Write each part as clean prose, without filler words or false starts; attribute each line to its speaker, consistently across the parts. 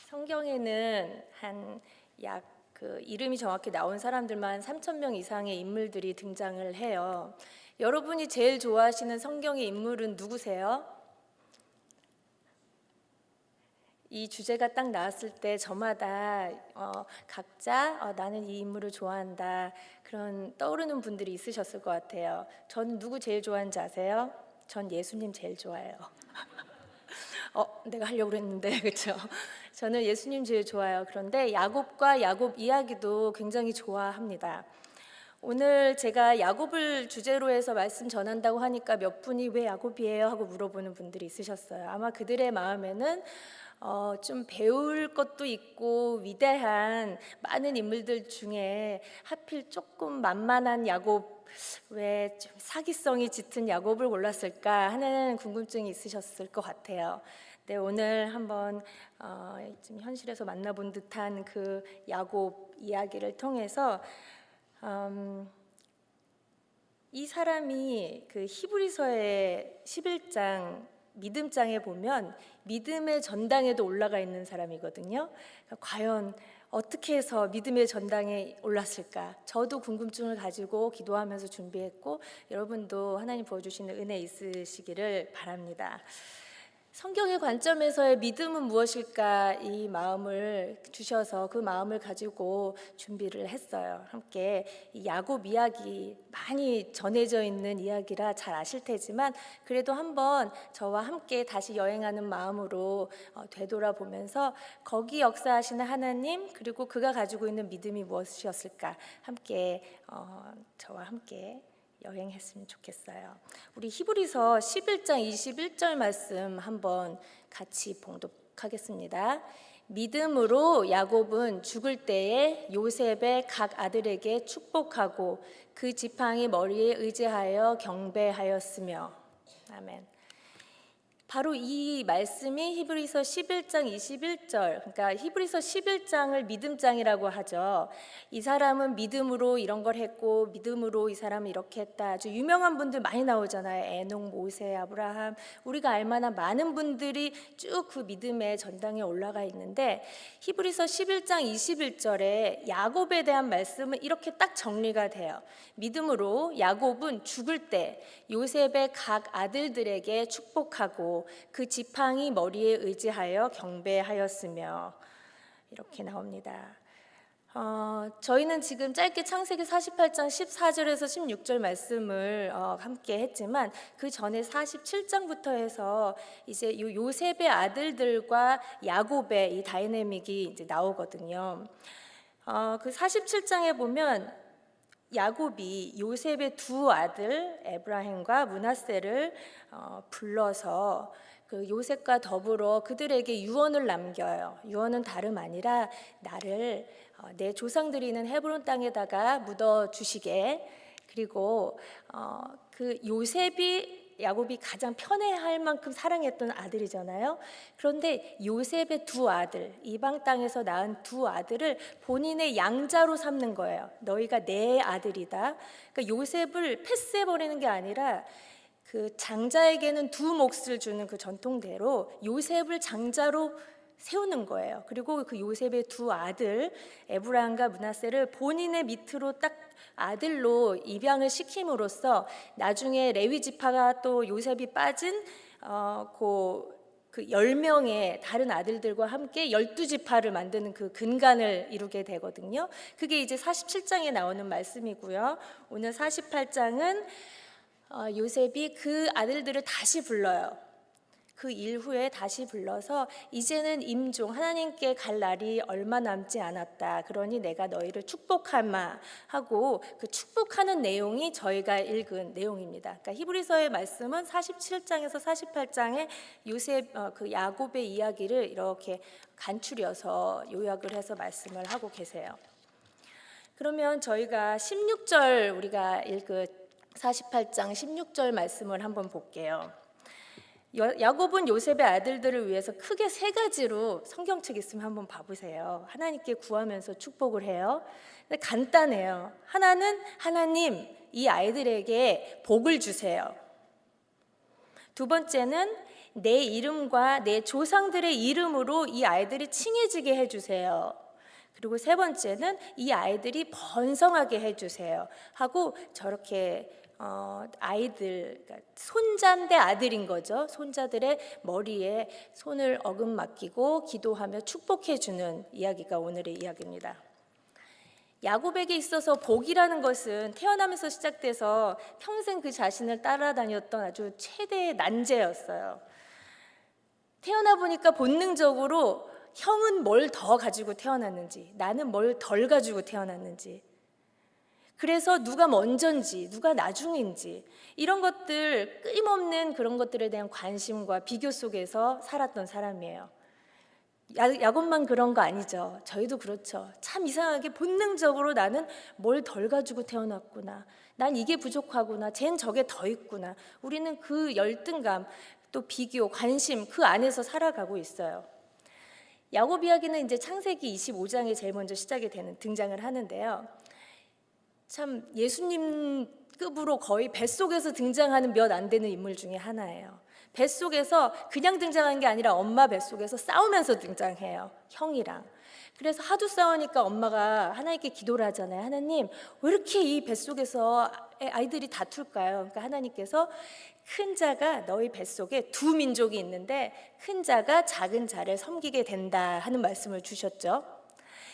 Speaker 1: 성경에는 이름이 정확히 나온 사람들만 3,000명 이상의 인물들이 등장을 해요. 여러분이 제일 좋아하시는 성경의 인물은 누구세요? 이 주제가 딱 나왔을 때 저마다 각자 나는 이 인물을 좋아한다 그런 떠오르는 분들이 있으셨을 것 같아요. 전 누구 제일 좋아하는지 아세요? 전 예수님 제일 좋아해요. 내가 하려고 그랬는데 그렇죠? 저는 예수님 제일 좋아요. 그런데 야곱과 야곱 이야기도 굉장히 좋아합니다. 오늘 제가 야곱을 주제로 해서 말씀 전한다고 하니까 몇 분이 왜 야곱이에요? 하고 물어보는 분들이 있으셨어요. 아마 그들의 마음에는 좀 배울 것도 있고 위대한 많은 인물들 중에 하필 조금 만만한 야곱, 왜 좀 사기성이 짙은 야곱을 골랐을까 하는 궁금증이 있으셨을 것 같아요. 네, 오늘 한번 좀 현실에서 만나본 듯한 그 야곱 이야기를 통해서 이 사람이 그 히브리서의 11장 믿음장에 보면 믿음의 전당에도 올라가 있는 사람이거든요. 그러니까 과연 어떻게 해서 믿음의 전당에 올랐을까? 저도 궁금증을 가지고 기도하면서 준비했고 여러분도 하나님 부어주시는 은혜 있으시기를 바랍니다. 성경의 관점에서의 믿음은 무엇일까? 이 마음을 주셔서 그 마음을 가지고 준비를 했어요. 함께 이 야곱 이야기 많이 전해져 있는 이야기라 잘 아실 테지만 그래도 한번 저와 함께 다시 여행하는 마음으로 되돌아보면서 거기 역사하시는 하나님 그리고 그가 가지고 있는 믿음이 무엇이었을까? 함께 저와 함께 여행했으면 좋겠어요. 우리 히브리서 11장 21절 말씀 한번 같이 봉독하겠습니다. 믿음으로 야곱은 죽을 때에 요셉의 각 아들에게 축복하고 그 지팡이 머리에 의지하여 경배하였으며. 아멘. 바로 이 말씀이 히브리서 11장 21절, 그러니까 히브리서 11장을 믿음장이라고 하죠. 이 사람은 믿음으로 이런 걸 했고 믿음으로 이 사람은 이렇게 했다. 아주 유명한 분들 많이 나오잖아요. 에녹, 모세, 아브라함. 우리가 알만한 많은 분들이 쭉 그 믿음의 전당에 올라가 있는데 히브리서 11장 21절에 야곱에 대한 말씀은 이렇게 딱 정리가 돼요. 믿음으로 야곱은 죽을 때 요셉의 각 아들들에게 축복하고 그 지팡이 머리에 의지하여 경배하였으며 이렇게 나옵니다. 저희는 지금 짧게 창세기 48장 14절에서 16절 말씀을 함께 했지만 그 전에 47장부터 해서 이제 요셉의 아들들과 야곱의 이 다이내믹이 이제 나오거든요. 그 47장에 보면 야곱이 요셉의 두 아들 에브라임과 므낫세를 불러서 그 요셉과 더불어 그들에게 유언을 남겨요. 유언은 다름 아니라 나를 내 조상들이 있는 헤브론 땅에다가 묻어 주시게. 그리고 그 요셉이 야곱이 가장 편애할 만큼 사랑했던 아들이잖아요. 그런데 요셉의 두 아들, 이방 땅에서 낳은 두 아들을 본인의 양자로 삼는 거예요. 너희가 내 아들이다. 그러니까 요셉을 패스해버리는 게 아니라 그 장자에게는 두 몫을 주는 그 전통대로 요셉을 장자로 세우는 거예요. 그리고 그 요셉의 두 아들 에브라임과 므낫세를 본인의 밑으로 딱 아들로 입양을 시킴으로써 나중에 레위 지파가 또 요셉이 빠진 그 10명의 다른 아들들과 함께 12지파를 만드는 그 근간을 이루게 되거든요. 그게 이제 47장에 나오는 말씀이고요. 오늘 48장은 요셉이 그 아들들을 다시 불러요. 그 일 후에 다시 불러서 이제는 임종 하나님께 갈 날이 얼마 남지 않았다. 그러니 내가 너희를 축복하마 하고 그 축복하는 내용이 저희가 읽은 내용입니다. 그러니까 히브리서의 말씀은 47장에서 48장에 요셉 그 야곱의 이야기를 이렇게 간추려서 요약을 해서 말씀을 하고 계세요. 그러면 저희가 16절 우리가 읽은 48장 16절 말씀을 한번 볼게요. 야곱은 요셉의 아들들을 위해서 크게 세 가지로 성경책 있으면 한번 봐보세요. 하나님께 구하면서 축복을 해요. 근데 간단해요. 하나는 하나님 이 아이들에게 복을 주세요. 두 번째는 내 이름과 내 조상들의 이름으로 이 아이들이 칭해지게 해주세요. 그리고 세 번째는 이 아이들이 번성하게 해주세요 하고 저렇게 아이들, 그러니까 손자인데 아들인 거죠. 손자들의 머리에 손을 어금 맡기고 기도하며 축복해 주는 이야기가 오늘의 이야기입니다. 야곱에게 있어서 복이라는 것은 태어나면서 시작돼서 평생 그 자신을 따라다녔던 아주 최대의 난제였어요. 태어나 보니까 본능적으로 형은 뭘 더 가지고 태어났는지, 나는 뭘 덜 가지고 태어났는지, 그래서 누가 먼저인지 누가 나중인지 이런 것들, 끊임없는 그런 것들에 대한 관심과 비교 속에서 살았던 사람이에요. 야곱만 그런 거 아니죠. 저희도 그렇죠. 참 이상하게 본능적으로 나는 뭘 덜 가지고 태어났구나, 난 이게 부족하구나, 쟨 저게 더 있구나. 우리는 그 열등감, 또 비교, 관심 그 안에서 살아가고 있어요. 야곱 이야기는 이제 창세기 25장에 제일 먼저 시작이 되는 등장을 하는데요. 참 예수님급으로 거의 뱃속에서 등장하는 몇 안 되는 인물 중에 하나예요. 뱃속에서 그냥 등장한 게 아니라 엄마 뱃속에서 싸우면서 등장해요, 형이랑. 그래서 하도 싸우니까 엄마가 하나님께 기도를 하잖아요. 하나님, 왜 이렇게 이 뱃속에서 아이들이 다툴까요? 그러니까 하나님께서 큰 자가 너희 뱃속에 두 민족이 있는데 큰 자가 작은 자를 섬기게 된다 하는 말씀을 주셨죠.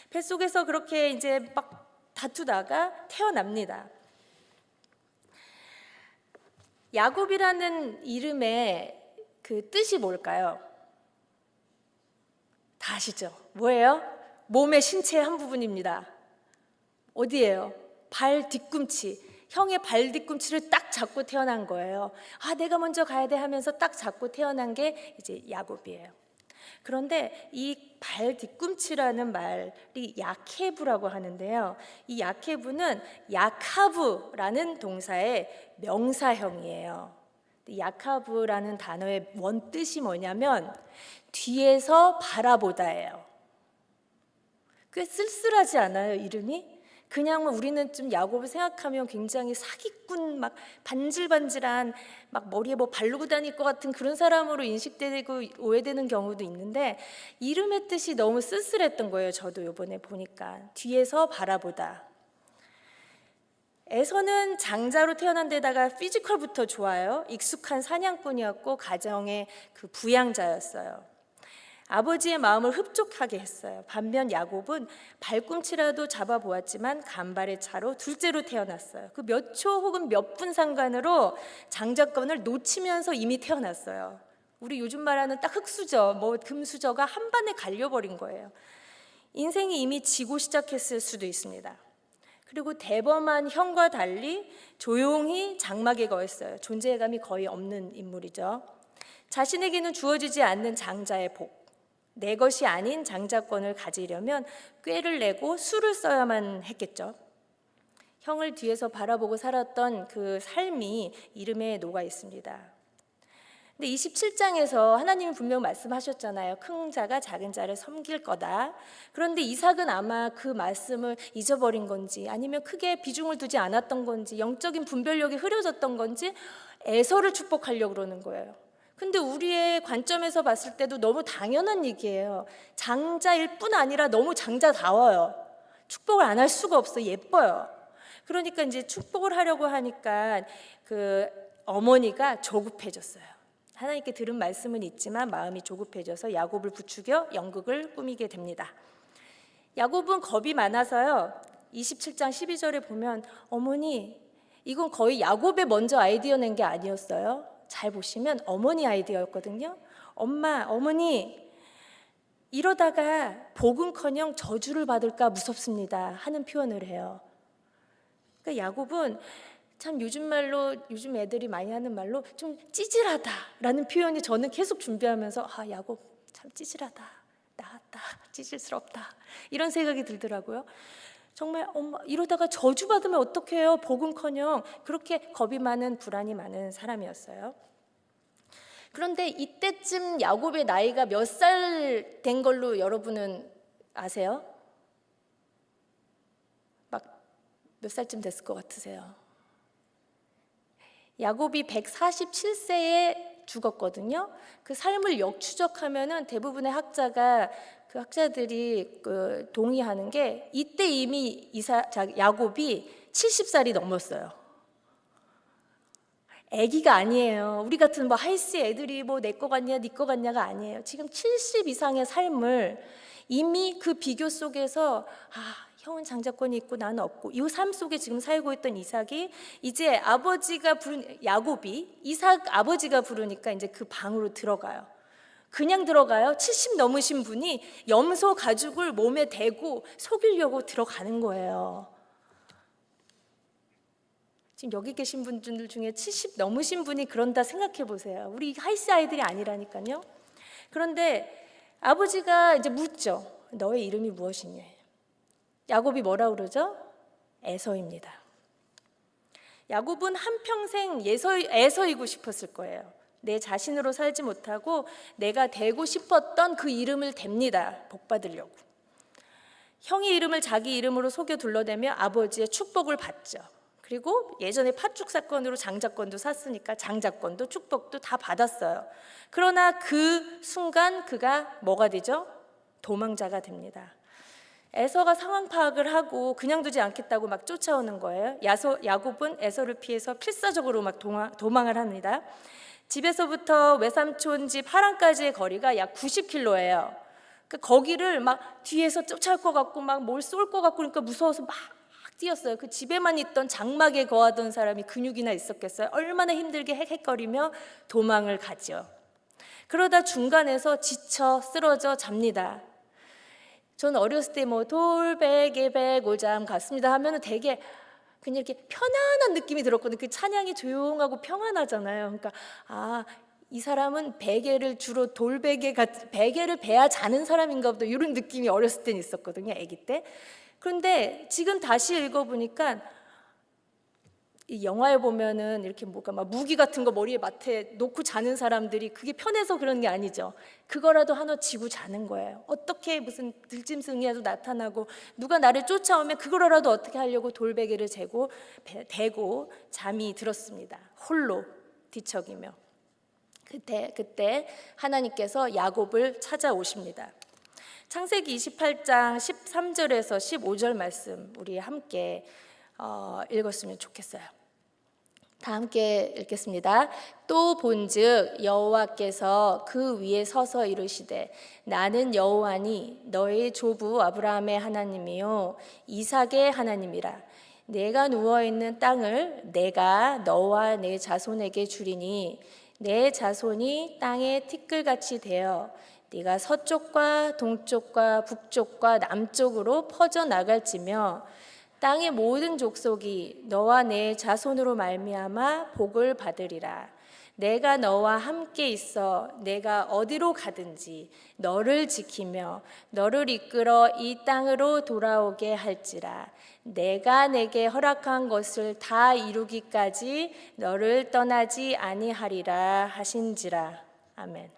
Speaker 1: 뱃속에서 그렇게 이제 막 다투다가 태어납니다. 야곱이라는 이름의 그 뜻이 뭘까요? 다 아시죠? 뭐예요? 몸의 신체의 한 부분입니다. 어디예요? 발 뒤꿈치. 형의 발 뒤꿈치를 딱 잡고 태어난 거예요. 아, 내가 먼저 가야 돼 하면서 딱 잡고 태어난 게 이제 야곱이에요. 그런데 이 발 뒤꿈치라는 말이 야케브라고 하는데요. 이 야케브는 야카브라는 동사의 명사형이에요. 야카브라는 단어의 원뜻이 뭐냐면 뒤에서 바라보다예요. 꽤 쓸쓸하지 않아요, 이름이? 그냥 우리는 좀 야곱을 생각하면 굉장히 사기꾼, 막 반질반질한, 막 머리에 뭐 바르고 다닐 것 같은 그런 사람으로 인식되고 오해되는 경우도 있는데 이름의 뜻이 너무 쓸쓸했던 거예요. 저도 이번에 보니까 뒤에서 바라보다. 에서는 장자로 태어난 데다가 피지컬부터 좋아요. 익숙한 사냥꾼이었고 가정의 그 부양자였어요. 아버지의 마음을 흡족하게 했어요. 반면 야곱은 발꿈치라도 잡아보았지만 간발의 차로 둘째로 태어났어요. 그 몇 초 혹은 몇 분 상관으로 장자권을 놓치면서 이미 태어났어요. 우리 요즘 말하는 딱 흙수저, 뭐 금수저가 한 반에 갈려버린 거예요. 인생이 이미 지고 시작했을 수도 있습니다. 그리고 대범한 형과 달리 조용히 장막에 거했어요. 존재감이 거의 없는 인물이죠. 자신에게는 주어지지 않는 장자의 복, 내 것이 아닌 장자권을 가지려면 꾀를 내고 수를 써야만 했겠죠. 형을 뒤에서 바라보고 살았던 그 삶이 이름에 녹아 있습니다. 근데 27장에서 하나님이 분명 말씀하셨잖아요. 큰 자가 작은 자를 섬길 거다. 그런데 이삭은 아마 그 말씀을 잊어버린 건지 아니면 크게 비중을 두지 않았던 건지 영적인 분별력이 흐려졌던 건지 에서를 축복하려고 그러는 거예요. 근데 우리의 관점에서 봤을 때도 너무 당연한 얘기예요. 장자일 뿐 아니라 너무 장자다워요. 축복을 안 할 수가 없어. 예뻐요. 그러니까 이제 축복을 하려고 하니까 그 어머니가 조급해졌어요. 하나님께 들은 말씀은 있지만 마음이 조급해져서 야곱을 부추겨 연극을 꾸미게 됩니다. 야곱은 겁이 많아서요. 27장 12절에 보면 어머니, 이건 거의 야곱의 먼저 아이디어 낸 게 아니었어요. 잘 보시면 어머니 아이디어였거든요. 엄마, 어머니, 이러다가 복은커녕 저주를 받을까 무섭습니다 하는 표현을 해요. 그러니까 야곱은 참 요즘 애들이 많이 하는 말로 좀 찌질하다라는 표현이 저는 계속 준비하면서 야곱 참 찌질하다, 나았다, 찌질스럽다 이런 생각이 들더라고요. 정말 엄마 이러다가 저주받으면 어떡해요. 복은커녕 그렇게 겁이 많은, 불안이 많은 사람이었어요. 그런데 이때쯤 야곱의 나이가 몇 살 된 걸로 여러분은 아세요? 막 몇 살쯤 됐을 것 같으세요? 야곱이 147세에 죽었거든요. 그 삶을 역추적하면은 대부분의 학자들이 동의하는 게 이때 이미 야곱이 70살이 넘었어요. 아기가 아니에요. 우리 같은 하이스 애들이 내 거 같냐 네 거 같냐가 아니에요. 지금 70 이상의 삶을 이미 그 비교 속에서 형은 장자권이 있고 나는 없고 이 삶 속에 지금 살고 있던 이삭이 이제 야곱이 이삭 아버지가 부르니까 이제 그 방으로 들어가요. 그냥 들어가요. 70 넘으신 분이 염소 가죽을 몸에 대고 속이려고 들어가는 거예요. 지금 여기 계신 분들 중에 70 넘으신 분이 그런다 생각해 보세요. 우리 하이스 아이들이 아니라니까요. 그런데 아버지가 이제 묻죠. 너의 이름이 무엇이냐? 야곱이 뭐라 그러죠? 에서입니다. 야곱은 한평생 에서이고 싶었을 거예요. 내 자신으로 살지 못하고 내가 되고 싶었던 그 이름을 댑니다. 복 받으려고. 형의 이름을 자기 이름으로 속여 둘러대며 아버지의 축복을 받죠. 그리고 예전에 팥죽 사건으로 장자권도 샀으니까 장자권도 축복도 다 받았어요. 그러나 그 순간 그가 뭐가 되죠? 도망자가 됩니다. 에서가 상황 파악을 하고 그냥 두지 않겠다고 막 쫓아오는 거예요. 야곱은 에서를 피해서 필사적으로 막 도망을 합니다. 집에서부터 외삼촌 집 하란까지의 거리가 약 90km예요. 그러니까 거기를 막 뒤에서 쫓아올 것 같고 막 뭘 쏠 것 같고 그러니까 무서워서 막 뛰었어요. 그 집에만 있던 장막에 거하던 사람이 근육이나 있었겠어요. 얼마나 힘들게 헥헥거리며 도망을 가죠. 그러다 중간에서 지쳐 쓰러져 잡니다. 전 어렸을 때 돌베개 베고잠 갔습니다 하면은 되게 그냥 이렇게 편안한 느낌이 들었거든요. 그 찬양이 조용하고 평안하잖아요. 그러니까 이 사람은 베개를 주로 베개를 베야 자는 사람인가 보다 이런 느낌이 어렸을 땐 있었거든요. 아기 때. 그런데 지금 다시 읽어보니까 이 영화에 보면은 이렇게 막 무기 같은 거 머리에 맡에 놓고 자는 사람들이 그게 편해서 그런 게 아니죠. 그거라도 하나 쥐고 자는 거예요. 어떻게 무슨 들짐승이라도 나타나고 누가 나를 쫓아오면 그거라도 어떻게 하려고 돌베개를 대고 잠이 들었습니다. 홀로 뒤척이며. 그때 하나님께서 야곱을 찾아오십니다. 창세기 28장 13절에서 15절 말씀 우리 함께 읽었으면 좋겠어요. 다 함께 읽겠습니다. 또 본즉 여호와께서 그 위에 서서 이르시되 나는 여호와니 너의 조부 아브라함의 하나님이요 이삭의 하나님이라. 내가 누워있는 땅을 내가 너와 내 자손에게 주리니 내 자손이 땅의 티끌같이 되어 네가 서쪽과 동쪽과 북쪽과 남쪽으로 퍼져나갈지며 땅의 모든 족속이 너와 내 자손으로 말미암아 복을 받으리라. 내가 너와 함께 있어 내가 어디로 가든지 너를 지키며 너를 이끌어 이 땅으로 돌아오게 할지라. 내가 내게 허락한 것을 다 이루기까지 너를 떠나지 아니하리라 하신지라. 아멘.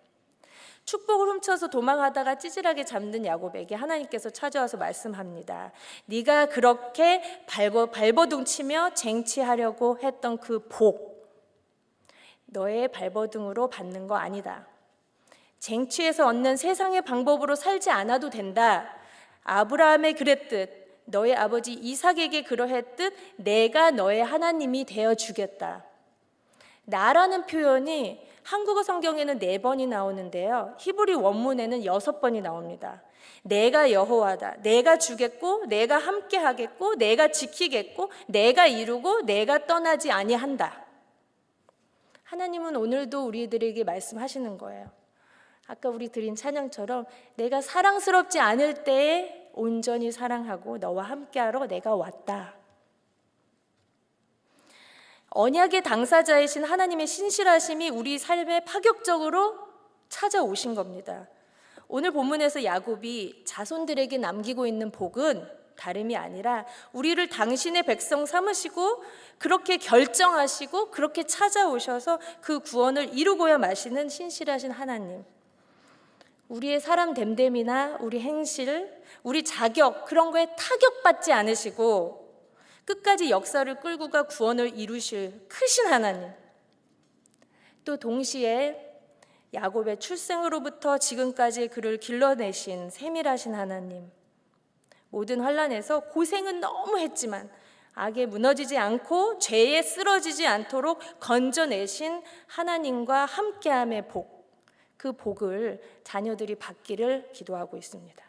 Speaker 1: 축복을 훔쳐서 도망하다가 찌질하게 잠든 야곱에게 하나님께서 찾아와서 말씀합니다. 네가 그렇게 발버둥치며 쟁취하려고 했던 그 복, 너의 발버둥으로 받는 거 아니다. 쟁취해서 얻는 세상의 방법으로 살지 않아도 된다. 아브라함에 그랬듯 너의 아버지 이삭에게 그러했듯 내가 너의 하나님이 되어주겠다. 나라는 표현이 한국어 성경에는 4번이 나오는데요. 히브리 원문에는 6번이 나옵니다. 내가 여호와다. 내가 주겠고 내가 함께 하겠고 내가 지키겠고 내가 이루고 내가 떠나지 아니한다. 하나님은 오늘도 우리들에게 말씀하시는 거예요. 아까 우리 드린 찬양처럼 내가 사랑스럽지 않을 때에 온전히 사랑하고 너와 함께하러 내가 왔다. 언약의 당사자이신 하나님의 신실하심이 우리 삶에 파격적으로 찾아오신 겁니다. 오늘 본문에서 야곱이 자손들에게 남기고 있는 복은 다름이 아니라 우리를 당신의 백성 삼으시고 그렇게 결정하시고 그렇게 찾아오셔서 그 구원을 이루고야 마시는 신실하신 하나님. 우리의 사람 됨됨이나 우리 행실, 우리 자격 그런 거에 타격받지 않으시고 끝까지 역사를 끌고 가 구원을 이루실 크신 하나님. 또 동시에 야곱의 출생으로부터 지금까지 그를 길러내신 세밀하신 하나님, 모든 환난에서 고생은 너무 했지만 악에 무너지지 않고 죄에 쓰러지지 않도록 건져내신 하나님과 함께함의 복, 그 복을 자녀들이 받기를 기도하고 있습니다.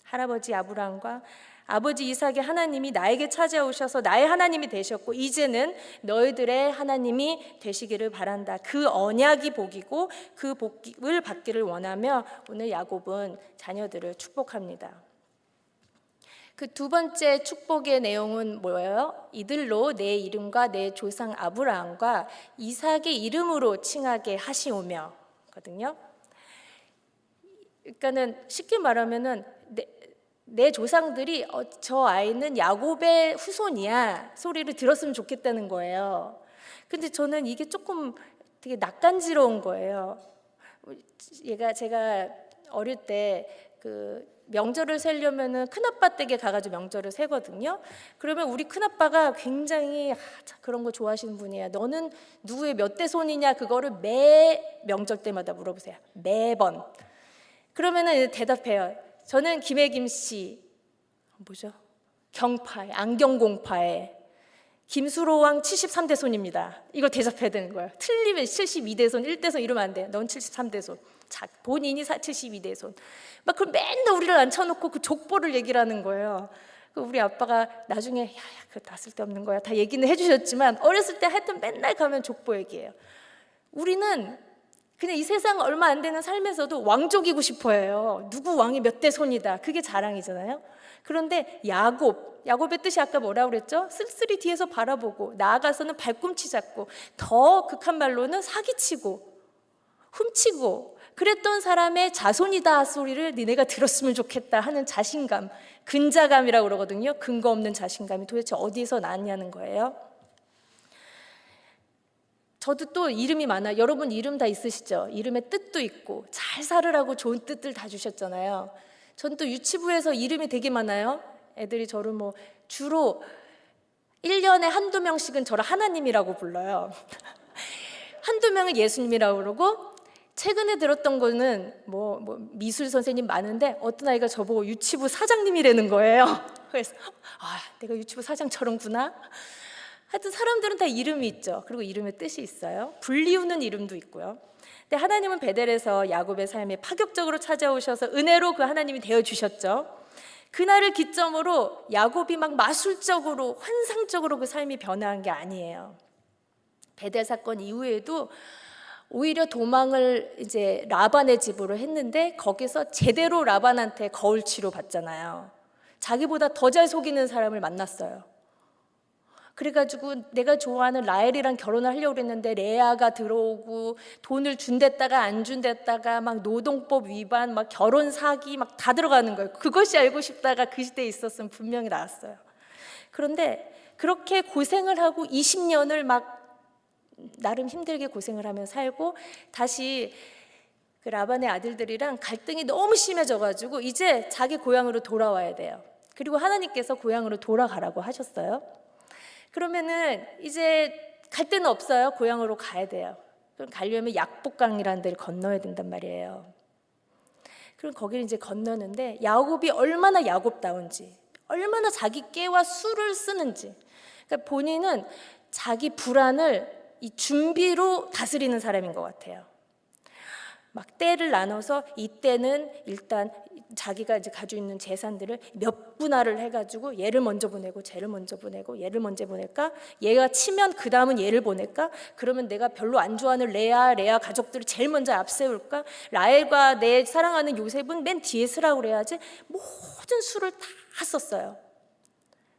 Speaker 1: 할아버지 아브라함과 아버지 이삭의 하나님이 나에게 찾아오셔서 나의 하나님이 되셨고 이제는 너희들의 하나님이 되시기를 바란다. 그 언약이 복이고 그 복을 받기를 원하며 오늘 야곱은 자녀들을 축복합니다. 그 두 번째 축복의 내용은 뭐예요? 이들로 내 이름과 내 조상 아브라함과 이삭의 이름으로 칭하게 하시오며 거든요. 그러니까는 쉽게 말하면은 내 조상들이 저 아이는 야곱의 후손이야 소리를 들었으면 좋겠다는 거예요. 근데 저는 이게 조금 되게 낯간지러운 거예요. 제가 어릴 때 그 명절을 세려면은 큰아빠 댁에 가가지고 명절을 세거든요. 그러면 우리 큰아빠가 굉장히 그런 거 좋아하시는 분이야. 너는 누구의 몇 대 손이냐 그거를 매 명절 때마다 물어보세요. 매번. 그러면은 대답해요. 저는 김혜김 씨 경파에 안경공파에 김수로왕 73대 손입니다. 이걸 대답해야 되는 거예요. 틀리면 72대 손, 1대 손 이러면 안 돼요. 넌 73대 손. 본인이 72대 손. 막 그걸 맨날 우리를 앉혀놓고 그 족보를 얘기를 하는 거예요. 우리 아빠가 나중에 그거 다 쓸데없는 거야. 다 얘기는 해주셨지만 어렸을 때 하여튼 맨날 가면 족보 얘기해요. 우리는 그냥 이 세상 얼마 안 되는 삶에서도 왕족이고 싶어해요. 누구 왕이 몇 대 손이다. 그게 자랑이잖아요. 그런데 야곱의 뜻이 아까 뭐라고 그랬죠? 쓸쓸히 뒤에서 바라보고 나아가서는 발꿈치 잡고 더 극한 말로는 사기치고 훔치고 그랬던 사람의 자손이다 소리를 니네가 들었으면 좋겠다 하는 자신감, 근자감이라고 그러거든요. 근거 없는 자신감이 도대체 어디서 나왔냐는 거예요. 저도 또 이름이 많아요. 여러분 이름 다 있으시죠? 이름의 뜻도 있고 잘 살으라고 좋은 뜻들 다 주셨잖아요. 전 또 유치부에서 이름이 되게 많아요. 애들이 저를 주로 1년에 한두 명씩은 저를 하나님이라고 불러요. 한두 명은 예수님이라고 그러고 최근에 들었던 거는 미술 선생님 많은데 어떤 아이가 저보고 유치부 사장님이라는 거예요. 그래서 내가 유치부 사장처럼구나. 하여튼 사람들은 다 이름이 있죠. 그리고 이름의 뜻이 있어요. 불리우는 이름도 있고요. 근데 하나님은 베델에서 야곱의 삶에 파격적으로 찾아오셔서 은혜로 그 하나님이 되어주셨죠. 그날을 기점으로 야곱이 막 마술적으로 환상적으로 그 삶이 변화한 게 아니에요. 베델 사건 이후에도 오히려 도망을 이제 라반의 집으로 했는데 거기서 제대로 라반한테 거울치료 받잖아요. 자기보다 더 잘 속이는 사람을 만났어요. 그래가지고 내가 좋아하는 라헬이랑 결혼을 하려고 했는데 레아가 들어오고 돈을 준댔다가 안 준댔다가 막 노동법 위반, 막 결혼 사기 막 다 들어가는 거예요. 그것이 알고 싶다가 그 시대에 있었으면 분명히 나왔어요. 그런데 그렇게 고생을 하고 20년을 막 나름 힘들게 고생을 하며 살고 다시 그 라반의 아들들이랑 갈등이 너무 심해져가지고 이제 자기 고향으로 돌아와야 돼요. 그리고 하나님께서 고향으로 돌아가라고 하셨어요. 그러면은 이제 갈 데는 없어요. 고향으로 가야 돼요. 그럼 가려면 약복강이라는 데를 건너야 된단 말이에요. 그럼 거기를 이제 건너는데 야곱이 얼마나 야곱다운지, 얼마나 자기 깨와 수를 쓰는지, 그러니까 본인은 자기 불안을 이 준비로 다스리는 사람인 것 같아요. 막 때를 나눠서 이때는 일단 자기가 이제 가지고 있는 재산들을 몇 분할을 해가지고 얘를 먼저 보내고 쟤를 먼저 보내고 얘를 먼저 보낼까? 얘가 치면 그 다음은 얘를 보낼까? 그러면 내가 별로 안 좋아하는 레아 가족들을 제일 먼저 앞세울까? 라헬과 내 사랑하는 요셉은 맨 뒤에 서라고 그래야지. 모든 수를 다 썼어요.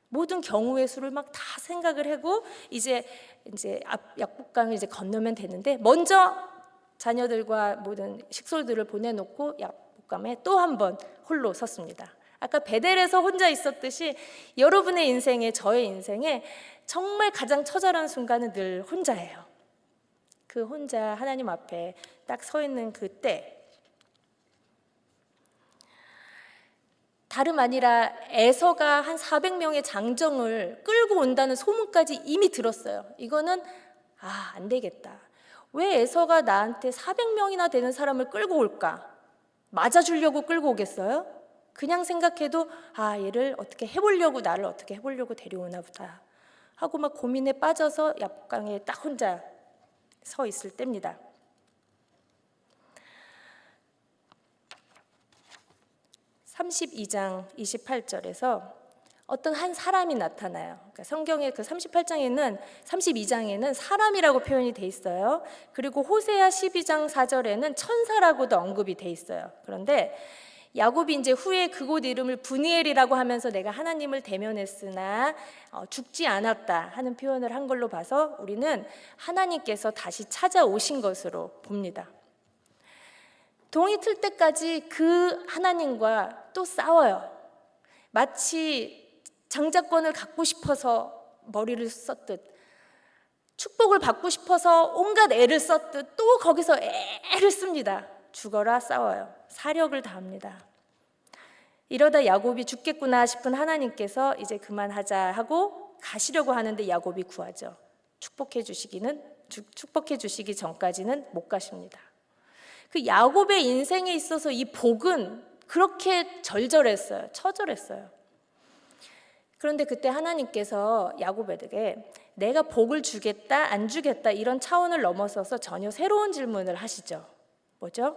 Speaker 1: 모든 경우의 수를 막 다 생각을 하고 이제 약복강을 이제 건너면 되는데 먼저 자녀들과 모든 식솔들을 보내놓고 약복강에 또 한 번 홀로 섰습니다. 아까 베델에서 혼자 있었듯이 여러분의 인생에, 저의 인생에 정말 가장 처절한 순간은 늘 혼자예요. 그 혼자 하나님 앞에 딱 서 있는 그때, 다름 아니라 에서가 한 400명의 장정을 끌고 온다는 소문까지 이미 들었어요. 이거는 안 되겠다. 왜 에서가 나한테 400명이나 되는 사람을 끌고 올까? 맞아주려고 끌고 오겠어요? 그냥 생각해도 얘를 어떻게 해보려고, 나를 어떻게 해보려고 데려오나 보다 하고 막 고민에 빠져서 야복강에 딱 혼자 서 있을 때입니다. (32장 28절에서) 어떤 한 사람이 나타나요. 그러니까 성경의 그 38장에는 32장에는 사람이라고 표현이 돼 있어요. 그리고 호세아 12장 4절에는 천사라고도 언급이 돼 있어요. 그런데 야곱이 이제 후에 그곳 이름을 브니엘이라고 하면서 내가 하나님을 대면했으나 죽지 않았다 하는 표현을 한 걸로 봐서 우리는 하나님께서 다시 찾아오신 것으로 봅니다. 동이 틀 때까지 그 하나님과 또 싸워요. 마치 장자권을 갖고 싶어서 머리를 썼듯, 축복을 받고 싶어서 온갖 애를 썼듯 또 거기서 애를 씁니다. 죽어라 싸워요. 사력을 다합니다. 이러다 야곱이 죽겠구나 싶은 하나님께서 이제 그만하자 하고 가시려고 하는데 야곱이 구하죠. 축복해 주시기 전까지는 못 가십니다. 그 야곱의 인생에 있어서 이 복은 그렇게 절절했어요. 처절했어요. 그런데 그때 하나님께서 야곱에게 내가 복을 주겠다 안 주겠다 이런 차원을 넘어서서 전혀 새로운 질문을 하시죠. 뭐죠?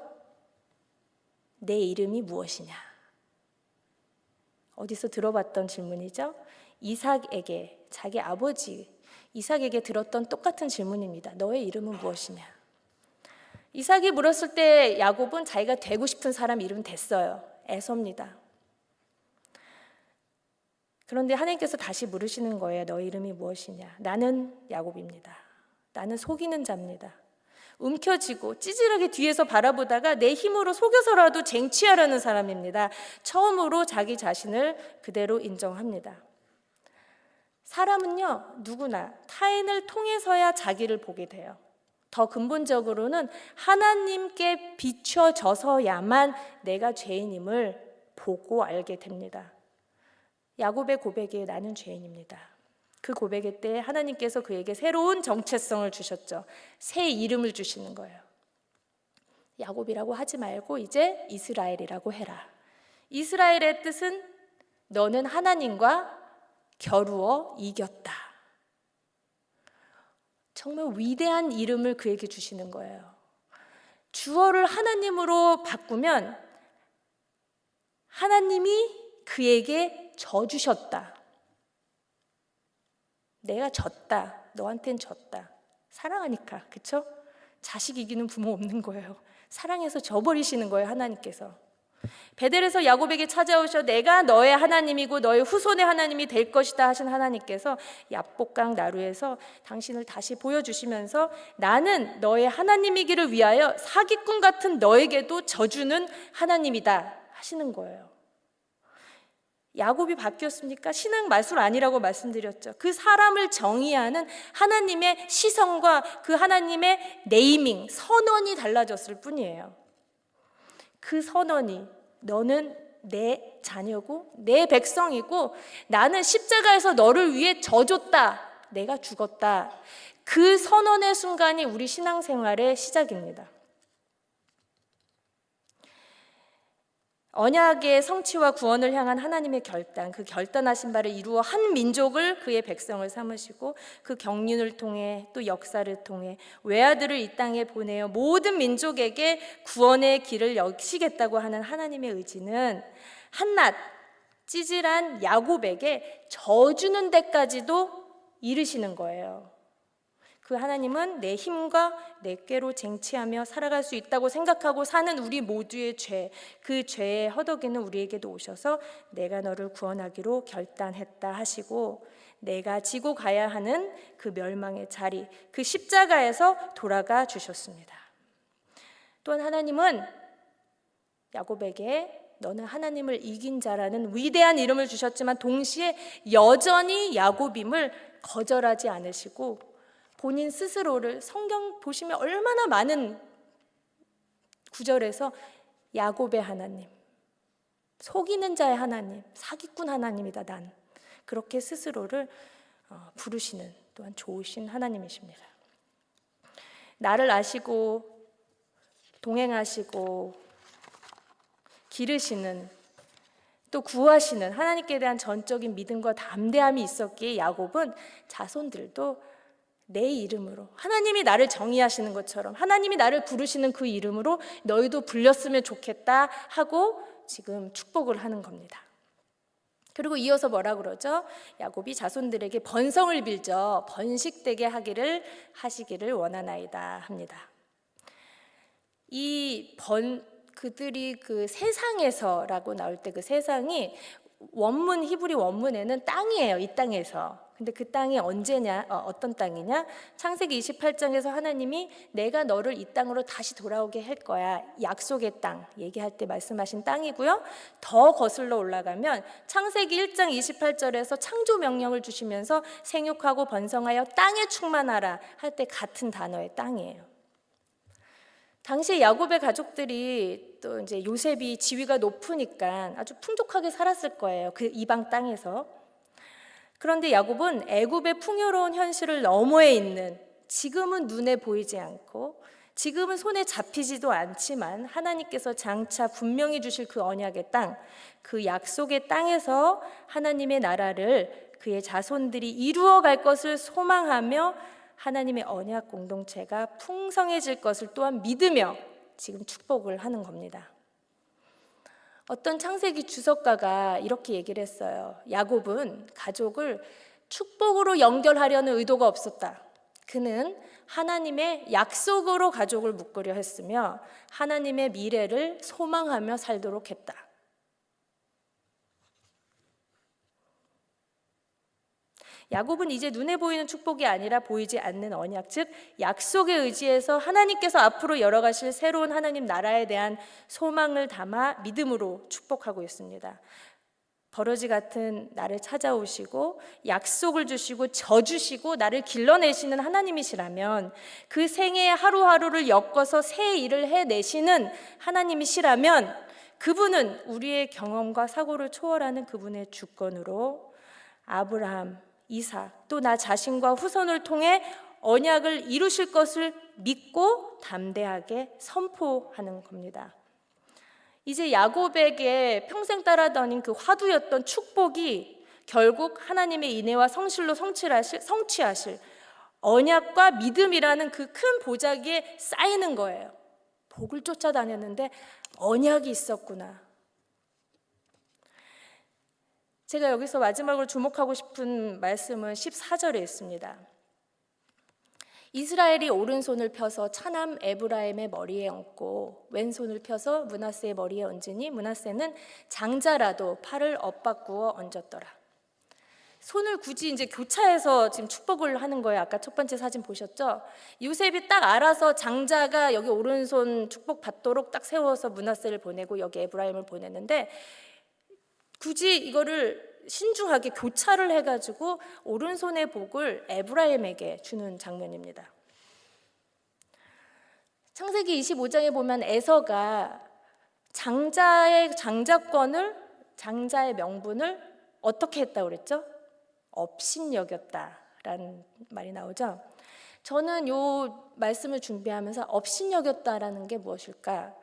Speaker 1: 내 이름이 무엇이냐? 어디서 들어봤던 질문이죠? 이삭에게, 자기 아버지 이삭에게 들었던 똑같은 질문입니다. 너의 이름은 무엇이냐? 이삭이 물었을 때 야곱은 자기가 되고 싶은 사람 이름 됐어요. 에서입니다. 그런데 하나님께서 다시 물으시는 거예요. 너 이름이 무엇이냐? 나는 야곱입니다. 나는 속이는 자입니다. 움켜쥐고 찌질하게 뒤에서 바라보다가 내 힘으로 속여서라도 쟁취하려는 사람입니다. 처음으로 자기 자신을 그대로 인정합니다. 사람은요, 누구나 타인을 통해서야 자기를 보게 돼요. 더 근본적으로는 하나님께 비춰져서야만 내가 죄인임을 보고 알게 됩니다. 야곱의 고백에 나는 죄인입니다. 그 고백의 때 하나님께서 그에게 새로운 정체성을 주셨죠. 새 이름을 주시는 거예요. 야곱이라고 하지 말고 이제 이스라엘이라고 해라. 이스라엘의 뜻은 너는 하나님과 겨루어 이겼다. 정말 위대한 이름을 그에게 주시는 거예요. 주어를 하나님으로 바꾸면 하나님이 그에게 져주셨다. 내가 졌다. 너한텐 졌다. 사랑하니까, 그렇죠? 자식 이기는 부모 없는 거예요. 사랑해서 져버리시는 거예요, 하나님께서. 베델에서 야곱에게 찾아오셔 내가 너의 하나님이고 너의 후손의 하나님이 될 것이다 하신 하나님께서 야복강 나루에서 당신을 다시 보여주시면서 나는 너의 하나님이기를 위하여 사기꾼 같은 너에게도 져주는 하나님이다 하시는 거예요. 야곱이 바뀌었습니까? 신앙 마술 아니라고 말씀드렸죠. 그 사람을 정의하는 하나님의 시선과 그 하나님의 네이밍, 선언이 달라졌을 뿐이에요. 그 선언이 너는 내 자녀고 내 백성이고 나는 십자가에서 너를 위해 져줬다. 내가 죽었다. 그 선언의 순간이 우리 신앙생활의 시작입니다. 언약의 성취와 구원을 향한 하나님의 결단, 그 결단하신 바를 이루어 한 민족을 그의 백성을 삼으시고 그 경륜을 통해 또 역사를 통해 외아들을 이 땅에 보내어 모든 민족에게 구원의 길을 여시겠다고 하는 하나님의 의지는 한낱 찌질한 야곱에게 져주는 데까지도 이르시는 거예요. 그 하나님은 내 힘과 내 꾀로 쟁취하며 살아갈 수 있다고 생각하고 사는 우리 모두의 죄, 그 죄의 허덕이는 우리에게도 오셔서 내가 너를 구원하기로 결단했다 하시고 내가 지고 가야 하는 그 멸망의 자리, 그 십자가에서 돌아가 주셨습니다. 또한 하나님은 야곱에게 너는 하나님을 이긴 자라는 위대한 이름을 주셨지만 동시에 여전히 야곱임을 거절하지 않으시고 본인 스스로를 성경 보시면 얼마나 많은 구절에서 야곱의 하나님, 속이는 자의 하나님, 사기꾼 하나님이다 난 그렇게 스스로를 부르시는 또한 좋으신 하나님이십니다. 나를 아시고 동행하시고 기르시는, 또 구하시는 하나님께 대한 전적인 믿음과 담대함이 있었기에 야곱은 자손들도 내 이름으로, 하나님이 나를 정의하시는 것처럼 하나님이 나를 부르시는 그 이름으로 너희도 불렸으면 좋겠다 하고 지금 축복을 하는 겁니다. 그리고 이어서 뭐라 그러죠? 야곱이 자손들에게 번성을 빌져 번식되게 하시기를 원하나이다 합니다. 그들이 그 세상에서라고 나올 때 그 세상이 히브리 원문에는 땅이에요. 이 땅에서. 근데 그 땅이 언제냐, 어떤 땅이냐? 창세기 28장에서 하나님이 내가 너를 이 땅으로 다시 돌아오게 할 거야. 약속의 땅 얘기할 때 말씀하신 땅이고요. 더 거슬러 올라가면 창세기 1장 28절에서 창조 명령을 주시면서 생육하고 번성하여 땅에 충만하라 할 때 같은 단어의 땅이에요. 당시 야곱의 가족들이 또 이제 요셉이 지위가 높으니까 아주 풍족하게 살았을 거예요. 그 이방 땅에서. 그런데 야곱은 애굽의 풍요로운 현실을 너머에 있는, 지금은 눈에 보이지 않고 지금은 손에 잡히지도 않지만 하나님께서 장차 분명히 주실 그 언약의 땅, 그 약속의 땅에서 하나님의 나라를 그의 자손들이 이루어갈 것을 소망하며 하나님의 언약 공동체가 풍성해질 것을 또한 믿으며 지금 축복을 하는 겁니다. 어떤 창세기 주석가가 이렇게 얘기를 했어요. 야곱은 가족을 축복으로 연결하려는 의도가 없었다. 그는 하나님의 약속으로 가족을 묶으려 했으며 하나님의 미래를 소망하며 살도록 했다. 야곱은 이제 눈에 보이는 축복이 아니라 보이지 않는 언약, 즉 약속에 의지해서 하나님께서 앞으로 열어가실 새로운 하나님 나라에 대한 소망을 담아 믿음으로 축복하고 있습니다. 버러지 같은 나를 찾아오시고 약속을 주시고 져주시고 나를 길러내시는 하나님이시라면, 그 생애의 하루하루를 엮어서 새 일을 해내시는 하나님이시라면, 그분은 우리의 경험과 사고를 초월하는 그분의 주권으로 아브라함, 이삭, 또 나 자신과 후손을 통해 언약을 이루실 것을 믿고 담대하게 선포하는 겁니다. 이제 야곱에게 평생 따라다닌 그 화두였던 축복이 결국 하나님의 인애와 성실로 성취하실 언약과 믿음이라는 그 큰 보자기에 쌓이는 거예요. 복을 쫓아다녔는데 언약이 있었구나. 제가 여기서 마지막으로 주목하고 싶은 말씀은 14절에 있습니다. 이스라엘이 오른손을 펴서 차남 에브라임의 머리에 얹고 왼손을 펴서 므낫세의 머리에 얹으니 므낫세는 장자라도 팔을 엇바꾸어 얹었더라. 손을 굳이 이제 교차해서 지금 축복을 하는 거예요. 아까 첫 번째 사진 보셨죠? 요셉이 딱 알아서 장자가 여기 오른손 축복 받도록 딱 세워서 므낫세를 보내고 여기 에브라임을 보냈는데, 굳이 이거를 신중하게 교차를 해가지고 오른손의 복을 에브라임에게 주는 장면입니다. 창세기 25장에 보면 에서가 장자의 장자권을, 장자의 명분을 어떻게 했다고 그랬죠? 업신여겼다라는 말이 나오죠. 저는 이 말씀을 준비하면서 업신여겼다라는 게 무엇일까?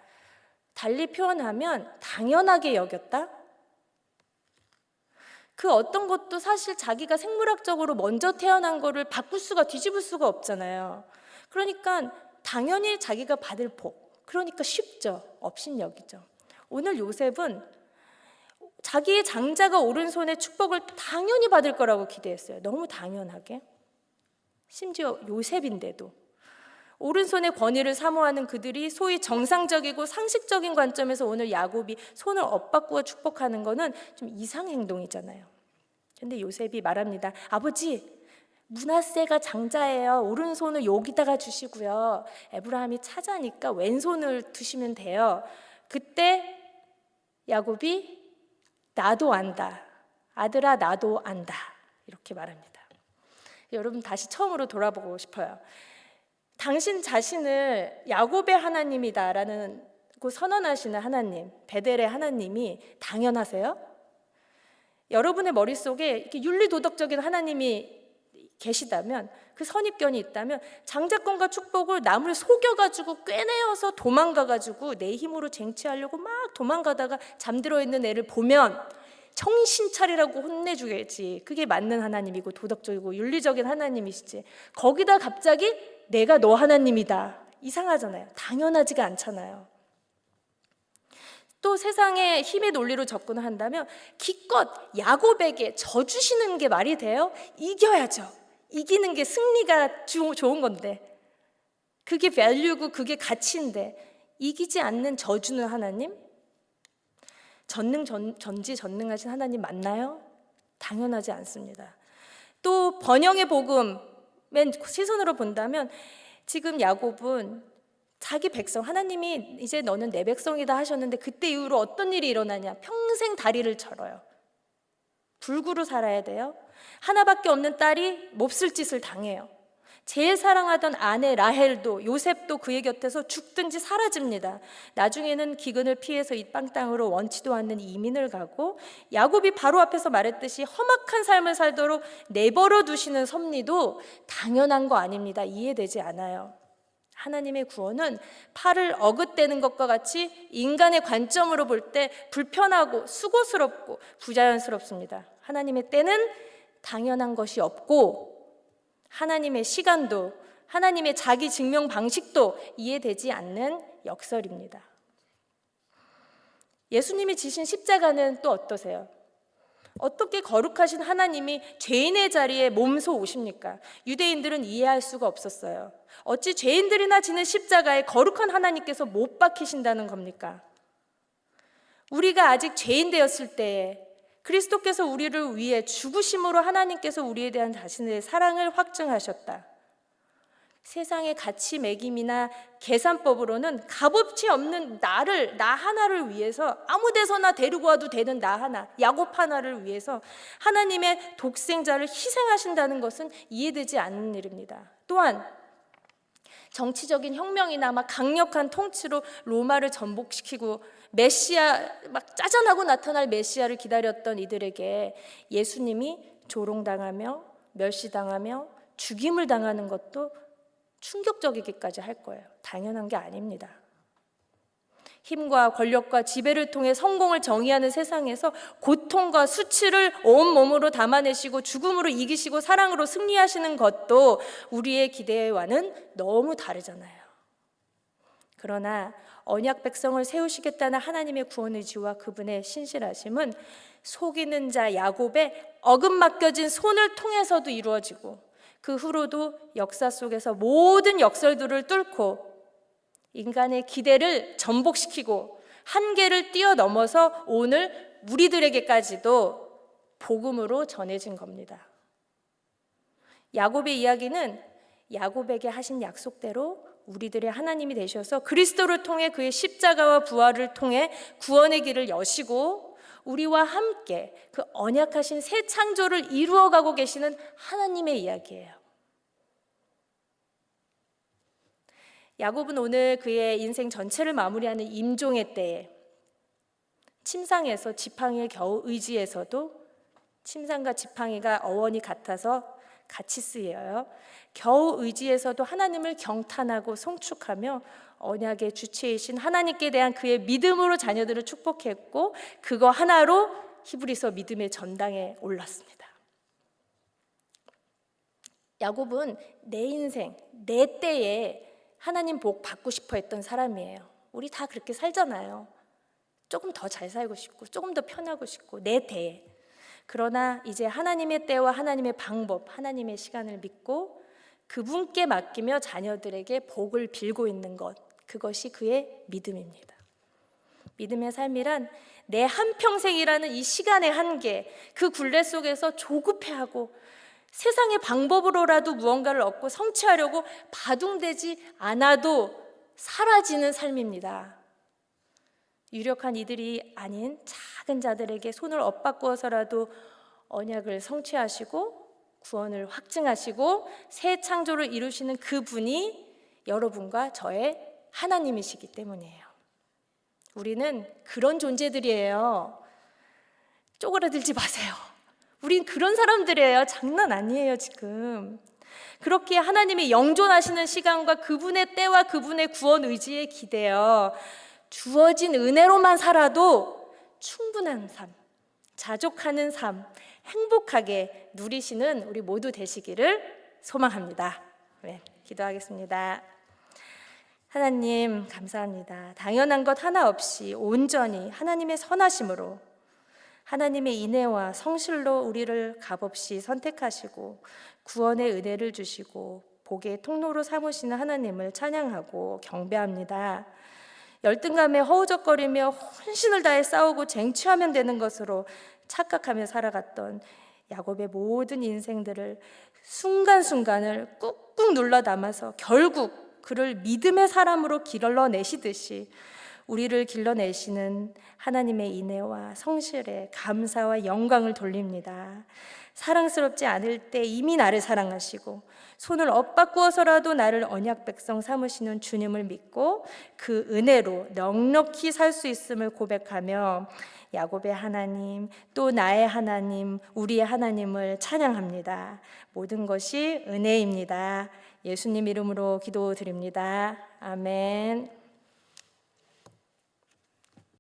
Speaker 1: 달리 표현하면 당연하게 여겼다? 그 어떤 것도 사실 자기가 생물학적으로 먼저 태어난 거를 바꿀 수가, 뒤집을 수가 없잖아요. 그러니까 당연히 자기가 받을 복, 그러니까 쉽죠. 업신여기죠. 오늘 요셉은 자기의 장자가 오른손에 축복을 당연히 받을 거라고 기대했어요. 너무 당연하게. 심지어 요셉인데도 오른손의 권위를 사모하는 그들이 소위 정상적이고 상식적인 관점에서 오늘 야곱이 손을 엇바꾸어 축복하는 거는 좀 이상 행동이잖아요. 근데 요셉이 말합니다. 아버지, 므낫세가 장자예요. 오른손을 여기다가 주시고요. 에브라임이 차자니까 왼손을 두시면 돼요. 그때 야곱이 나도 안다. 아들아, 나도 안다. 이렇게 말합니다. 여러분, 다시 처음으로 돌아보고 싶어요. 당신 자신을 야곱의 하나님이다라는 고 선언하시는 하나님, 베델의 하나님이 당연하세요? 여러분의 머릿속에 이렇게 윤리도덕적인 하나님이 계시다면, 그 선입견이 있다면 장자권과 축복을 남을 속여가지고 꿰내어서 도망가가지고 내 힘으로 쟁취하려고 막 도망가다가 잠들어 있는 애를 보면 정신 차리라고 혼내주겠지. 그게 맞는 하나님이고 도덕적이고 윤리적인 하나님이시지. 거기다 갑자기 내가 너 하나님이다. 이상하잖아요. 당연하지가 않잖아요. 또 세상의 힘의 논리로 접근을 한다면 기껏 야곱에게 져주시는 게 말이 돼요? 이겨야죠. 이기는 게 승리가 좋은 건데, 그게 밸류고 그게 가치인데 이기지 않는 져주는 하나님? 전지전능하신 하나님 맞나요? 당연하지 않습니다. 또 번영의 복음의 시선으로 본다면 지금 야곱은 자기 백성, 하나님이 이제 너는 내 백성이다 하셨는데 그때 이후로 어떤 일이 일어나냐? 평생 다리를 절어요. 불구로 살아야 돼요. 하나밖에 없는 딸이 몹쓸 짓을 당해요. 제일 사랑하던 아내 라헬도, 요셉도 그의 곁에서 죽든지 사라집니다. 나중에는 기근을 피해서 이 땅으로 원치도 않는 이민을 가고, 야곱이 바로 앞에서 말했듯이 험악한 삶을 살도록 내버려 두시는 섭리도 당연한 거 아닙니다. 이해되지 않아요. 하나님의 구원은 팔을 어긋대는 것과 같이 인간의 관점으로 볼 때 불편하고 수고스럽고 부자연스럽습니다. 하나님의 때는 당연한 것이 없고 하나님의 시간도, 하나님의 자기 증명 방식도 이해되지 않는 역설입니다. 예수님이 지신 십자가는 또 어떠세요? 어떻게 거룩하신 하나님이 죄인의 자리에 몸소 오십니까? 유대인들은 이해할 수가 없었어요. 어찌 죄인들이나 지는 십자가에 거룩한 하나님께서 못 박히신다는 겁니까? 우리가 아직 죄인 되었을 때에 그리스도께서 우리를 위해 죽으심으로 하나님께서 우리에 대한 자신의 사랑을 확증하셨다. 세상의 가치 매김이나 계산법으로는 값어치 없는 나 하나를 위해서, 아무 데서나 데리고 와도 되는 나 하나, 야곱 하나를 위해서 하나님의 독생자를 희생하신다는 것은 이해되지 않는 일입니다. 또한 정치적인 혁명이나 막 강력한 통치로 로마를 전복시키고 메시아, 막 짜잔하고 나타날 메시아를 기다렸던 이들에게 예수님이 조롱당하며 멸시당하며 죽임을 당하는 것도 충격적이기까지 할 거예요. 당연한 게 아닙니다. 힘과 권력과 지배를 통해 성공을 정의하는 세상에서 고통과 수치를 온몸으로 담아내시고 죽음으로 이기시고 사랑으로 승리하시는 것도 우리의 기대와는 너무 다르잖아요. 그러나 언약 백성을 세우시겠다는 하나님의 구원 의지와 그분의 신실하심은 속이는 자 야곱의 어긋맡겨진 손을 통해서도 이루어지고, 그 후로도 역사 속에서 모든 역설들을 뚫고 인간의 기대를 전복시키고 한계를 뛰어넘어서 오늘 우리들에게까지도 복음으로 전해진 겁니다. 야곱의 이야기는 야곱에게 하신 약속대로 우리들의 하나님이 되셔서 그리스도를 통해 그의 십자가와 부활을 통해 구원의 길을 여시고 우리와 함께 그 언약하신 새 창조를 이루어가고 계시는 하나님의 이야기예요. 야곱은 오늘 그의 인생 전체를 마무리하는 임종의 때에 침상에서 지팡이를 겨우 의지해서도, 침상과 지팡이가 어원이 같아서 같이 쓰여요. 겨우 의지해서도 하나님을 경탄하고 송축하며 언약의 주체이신 하나님께 대한 그의 믿음으로 자녀들을 축복했고, 그거 하나로 히브리서 믿음의 전당에 올랐습니다. 야곱은 내 인생, 내 때에 하나님 복 받고 싶어 했던 사람이에요. 우리 다 그렇게 살잖아요. 조금 더 잘 살고 싶고 조금 더 편하고 싶고 내 때에. 그러나 이제 하나님의 때와 하나님의 방법, 하나님의 시간을 믿고 그분께 맡기며 자녀들에게 복을 빌고 있는 것, 그것이 그의 믿음입니다. 믿음의 삶이란 내 한평생이라는 이 시간의 한계, 그 굴레 속에서 조급해하고 세상의 방법으로라도 무언가를 얻고 성취하려고 바둥대지 않아도 사라지는 삶입니다. 유력한 이들이 아닌 작은 자들에게 손을 엇바꾸어서라도 언약을 성취하시고 구원을 확증하시고 새 창조를 이루시는 그분이 여러분과 저의 하나님이시기 때문이에요. 우리는 그런 존재들이에요. 쪼그라들지 마세요. 우린 그런 사람들이에요. 장난 아니에요, 지금. 그렇게 하나님이 영존하시는 시간과 그분의 때와 그분의 구원 의지에 기대어 주어진 은혜로만 살아도 충분한 삶, 자족하는 삶, 행복하게 누리시는 우리 모두 되시기를 소망합니다. 네, 기도하겠습니다. 하나님 감사합니다. 당연한 것 하나 없이 온전히 하나님의 선하심으로, 하나님의 인애와 성실로 우리를 값없이 선택하시고 구원의 은혜를 주시고 복의 통로로 삼으시는 하나님을 찬양하고 경배합니다. 열등감에 허우적거리며 혼신을 다해 싸우고 쟁취하면 되는 것으로 착각하며 살아갔던 야곱의 모든 인생들을 순간순간을 꾹꾹 눌러 담아서 결국 그를 믿음의 사람으로 길러내시듯이 우리를 길러내시는 하나님의 인애와 성실에 감사와 영광을 돌립니다. 사랑스럽지 않을 때 이미 나를 사랑하시고 손을 엇바꾸어서라도 나를 언약 백성 삼으시는 주님을 믿고 그 은혜로 넉넉히 살 수 있음을 고백하며 야곱의 하나님, 또 나의 하나님, 우리의 하나님을 찬양합니다. 모든 것이 은혜입니다. 예수님 이름으로 기도드립니다. 아멘.